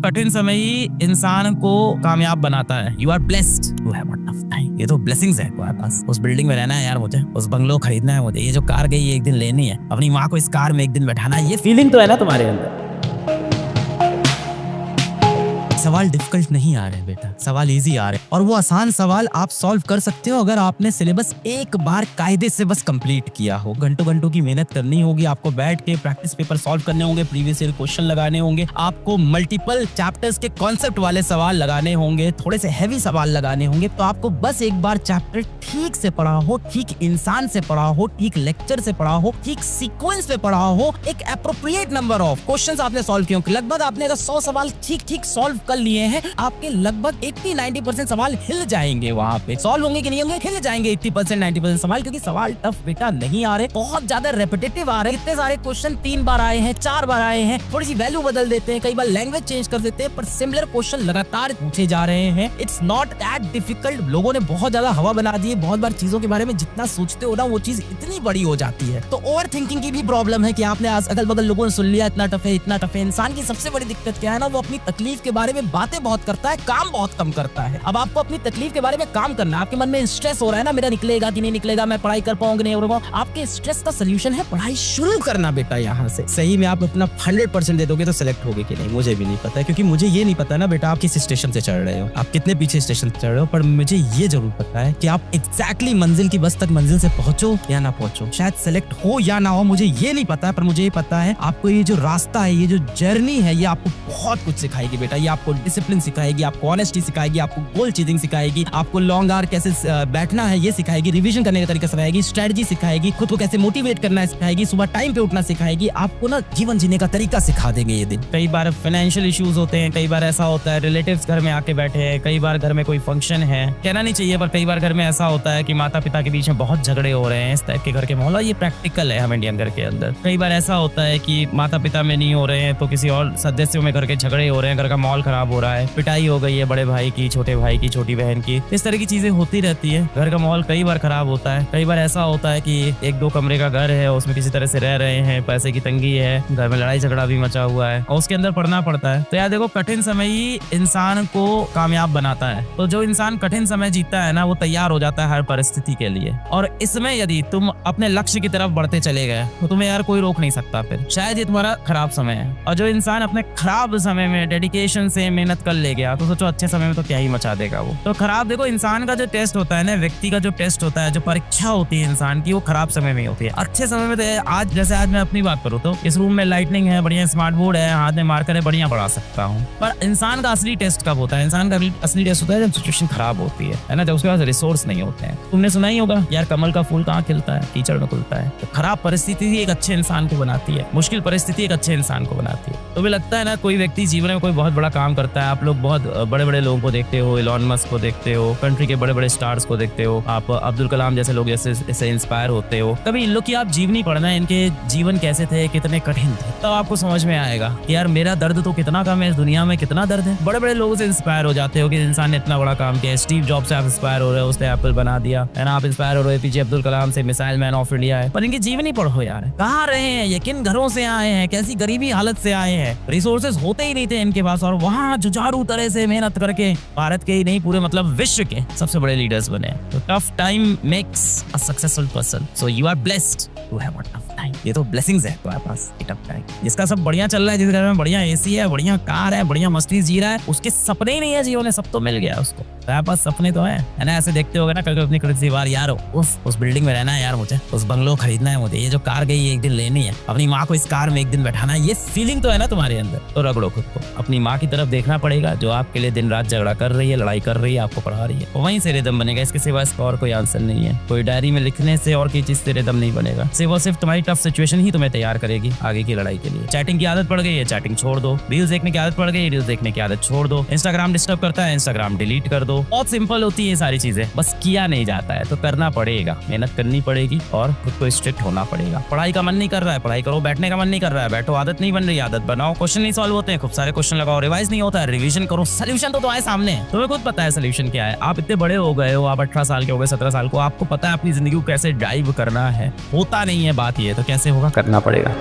कठिन समय ही इंसान को कामयाब बनाता है। You are blessed to have a tough time. ये तो ब्लेसिंग्स है तुम्हारे पास। उस बिल्डिंग में रहना है यार मुझे, उस बंगलो खरीदना है मुझे, ये जो कार गई एक दिन लेनी है, अपनी माँ को इस कार में एक दिन बैठाना है, ये फीलिंग तो है ना तुम्हारे अंदर। सवाल डिफिकल्ट नहीं आ रहे बेटा, सवाल इजी आ रहे और वो आसान सवाल आप सॉल्व कर सकते हो अगर आपने सिलेबस एक बार कायदे से बस कंप्लीट किया हो। घंटों घंटों की मेहनत करनी होगी, आपको बैठ के प्रैक्टिस पेपर सॉल्व करने होंगे, प्रीवियस ईयर क्वेश्चन लगाने होंगे, आपको मल्टीपल चैप्टर्स के कॉन्सेप्ट वाले सवाल लगाने होंगे, थोड़े से हैवी सवाल लगाने होंगे। तो आपको बस एक बार चैप्टर ठीक से पढ़ा हो, ठीक इंसान से पढ़ा हो, ठीक लेक्चर से पढ़ा हो, ठीक सीक्वेंस पे पढ़ा हो, एक एप्रोप्रिएट नंबर ऑफ क्वेश्चंस आपने सॉल्व किए हो। लगभग आपने अगर 100 सवाल ठीक सॉल्व कर लिए हैं, आपके लगभग 80-90% सवाल हिल जाएंगे। वहां पे सॉल्व होंगे कि नहीं होंगे, हिल जाएंगे 80%-90% सवाल, क्योंकि सवाल टफ बेटा नहीं आ रहे, बहुत ज्यादा रेपिटेटिव आ रहे हैं। इतने सारे क्वेश्चन 3 बार आए हैं, 4 बार आए हैं, थोड़ी सी वैल्यू बदल देते हैं, कई बार लैंग्वेज चेंज कर देते हैं, पर सिमिलर क्वेश्चन लगातार पूछे जा रहे हैं। It's not that difficult. लोगों ने बहुत ज्यादा हवा बना दी है, बहुत बार चीजों के बारे में जितना सोचते हो ना वो चीज इतनी बड़ी हो जाती है। तो ओवर थिंकिंग की भी प्रॉब्लम है कि आपने अगल बगल लोगों ने सुन लिया इतना टफ है, इतना टफ है। इंसान की सबसे बड़ी दिक्कत क्या है ना, वो अपनी तकलीफ के बारे में बातें बहुत करता है, काम बहुत कम करता है। अब आपको अपनी तकलीफ के बारे में काम करना है। आपके मन में स्ट्रेस हो रहा है ना, मेरा निकलेगा कि नहीं निकलेगा, मैं पढ़ाई कर पाऊंगा नहीं होगा। आपके स्ट्रेस का सोल्यूशन है पढ़ाई शुरू करना बेटा। यहाँ से सही में आप अपना 100% दे दोगे तो सिलेक्ट होगे कि नहीं मुझे भी नहीं पता है, क्योंकि मुझे ये नहीं पता ना बेटा आप किस स्टेशन से चढ़ रहे हो, आप कितने पीछे स्टेशन से चढ़ रहे हो। पर मुझे ये जरूर पता है कि आप एग्जैक्टली मंजिल की बस तक मंजिल से पहुंचो या ना पहुंचो, शायद सिलेक्ट हो या ना हो, मुझे ये नहीं पता है। पर मुझे ये पता है आपको ये जो रास्ता है, ये जो जर्नी है, ये आपको बहुत कुछ सिखाएगी बेटा। ये आपको डिसिप्लिन सिखाएगी, आपको ऑनेस्टी सिखाएगी, आपको गोल चीजिंग सिखाएगी, आपको लॉन्ग आवर कैसे बैठना है ये सिखाएगी, रिवीजन करने का तरीका सिखाएगी, स्ट्रेटजी सिखाएगी, खुद को कैसे मोटिवेट करना है सिखाएगी, सुबह टाइम पे उठना सिखाएगी, आपको ना जीवन जीने का तरीका सिखा देंगे ये दिन। कई बार फाइनेंशियल इश्यूज होते हैं, कई बार ऐसा होता है रिलेटिव्स घर में आके बैठे हैं, कई बार घर में कोई फंक्शन है, कहना नहीं चाहिए पर कई बार घर में ऐसा होता है कि माता पिता के बीच में बहुत झगड़े हो रहे हैं, इस टाइप के घर के माहौल, ये प्रैक्टिकल है हम इंडियन घर के अंदर। कई बार ऐसा होता है कि माता पिता में नहीं हो रहे हैं तो किसी और सदस्यों में घर के झगड़े हो रहे हैं, घर का माहौल खराब हो रहा है, पिटाई हो गई है बड़े भाई की, छोटे भाई की, छोटी बहन की, इस तरह की चीजें होती रहती है। घर का माहौल कई बार खराब होता है। कई बार ऐसा होता है कि 1-2 कमरे का घर है, उसमें किसी तरह से रह रहे हैं, पैसे की तंगी है, घर में लड़ाई झगड़ा भी मचा हुआ है और उसके अंदर पढ़ना पड़ता है। तो यार देखो, कठिन समय ही इंसान को कामयाब बनाता है। तो जो इंसान कठिन समय जीता है ना, वो तैयार हो जाता है हर परिस्थिति के लिए। और इसमें यदि तुम अपने लक्ष्य की तरफ बढ़ते चले गए तो तुम्हें यार कोई रोक नहीं सकता। फिर शायद ये तुम्हारा खराब समय है, और जो इंसान अपने खराब समय में डेडिकेशन से मेहनत कर ले गया तो सोचो अच्छे समय में तो क्या ही मचा देगा वो। तो खराब देखो, इंसान का जो टेस्ट होता है ना, व्यक्ति का जो टेस्ट होता है, जो परीक्षा होती है इंसान की, वो खराब समय में होती है। अच्छे समय में तो आज जैसे आज मैं अपनी बात करूँ तो इस रूम में लाइटनिंग है, बढ़िया स्मार्ट बोर्ड है, हाथ में मार्कर है, बढ़िया पढ़ा सकता हूँ। पर इंसान का असली टेस्ट कब होता है? इंसान का असली टेस्ट होता है जब सिचुएशन खराब होती है ना, जब उसके पास रिसोर्स नहीं होते हैं। तुमने सुना ही होगा यार, कमल का फूल कहाँ खिलता है? कीचड़ में खुलता है। तो खराब परिस्थिति ही एक अच्छे इंसान को बनाती है, मुश्किल परिस्थिति एक अच्छे इंसान को बनाती है। तो मुझे लगता है ना, कोई व्यक्ति जीवन में कोई बहुत बड़ा काम करता है, आप लोग बहुत बड़े बड़े लोगों को देखते हो, इलॉन मस्क को देखते हो, कंट्री के बड़े बड़े स्टार्स को देखते हो, आप अब्दुल कलाम जैसे लोग जैसे इंस्पायर होते हो। कभी इन लोग की आप जीवनी पढ़ना, इनके जीवन कैसे थे, कितने कठिन थे, तब आपको समझ में आएगा कि यार मेरा दर्द तो कितना कम है, इस दुनिया में कितना दर्द है। बड़े बड़े लोगों से इंस्पायर हो जाते हो कि इंसान ने इतना बड़ा काम किया। स्टीव जॉब से आप इंस्पायर हो रहे हो, उसने एप्पल बना दिया है ना। आप इंस्पायर हो रहे हो एपीजे अब्दुल कलाम से, मिसाइल मैन ऑफ इंडिया है। पर इनकी जीवनी पढ़ो यार, कहाँ रहे हैं ये, किन घरों से आए हैं, कैसी गरीबी हालत से आए हैं, रिसोर्सेज होते ही नहीं थे इनके पास, और वहाँ जुझारू तरह से मेहनत करके भारत के ही नहीं पूरे मतलब विश्व के सबसे बड़े लीडर्स बने। तो tough time makes a successful person, so you are blessed to have a tough time. ये तो ब्लेसिंग्स है तुम्हारे पास, टफ टाइम। जिसका सब बढ़िया चल रहा है, जिसके घर में बढ़िया एसी है, बढ़िया कार है, बढ़िया मस्ती जी रहा है, उसके सपने ही नहीं है जीवन में, सब तो मिल गया उसको। तुम्हारे पास सपने तो है ना। ऐसे देखते होगे ना कभी अपनी कभी बार, यार उस बिल्डिंग में रहना है यार मुझे, उस बंगलो खरीदना है मुझे, ये जो कार गई एक दिन लेनी है, अपनी माँ को इस कार में एक दिन बैठाना है, ये फीलिंग तो है ना तुम्हारे अंदर। तो रगड़ो खुद को, अपनी माँ की तरफ देखना पड़ेगा जो आपके लिए दिन रात झगड़ा कर रही है, लड़ाई कर रही है, आपको पढ़ा रही है, वहीं से रिदम बनेगा। इसके सिवा इसका और कोई आंसर नहीं है। कोई डायरी में लिखने से और किसी चीज से रिदम नहीं बनेगा। सिर्फ तुम्हारी टफ सिचुएशन ही तुम्हें तैयार करेगी आगे की लड़ाई के लिए। चैटिंग की आदत पड़ गई है, चैटिंग छोड़ दो। रील्स देखने की आदत पड़ गई है, रील्स देखने की आदत छोड़ दो। इंस्टाग्राम डिस्टर्ब करता है, इंस्टाग्राम डिलीट कर दो। बहुत सिंपल होती है सारी चीजें, बस किया नहीं जाता है। तो करना पड़ेगा, मेहनत करनी पड़ेगी और खुद को स्ट्रिक्ट होना पड़ेगा। पढ़ाई का मन नहीं कर रहा है, पढ़ाई करो। बैठने का मन नहीं कर रहा है, बैठो। आदत नहीं बन रही, आदत बनाओ। क्वेश्चन नहीं सॉल्व होते हैं, खूब सारे क्वेश्चन लगाओ। रिवाइज नहीं होता है, रिवीजन करो। सोल्यूशन तो आए सामने, तुम्हें खुद पता है सोल्यूशन क्या है। आप इतने बड़े हो गए हो, आप 18 साल के हो गए, 17 साल को, आपको पता है अपनी जिंदगी को कैसे ड्राइव करना है। होता नहीं है बात, ये तो कैसे होगा, करना पड़ेगा।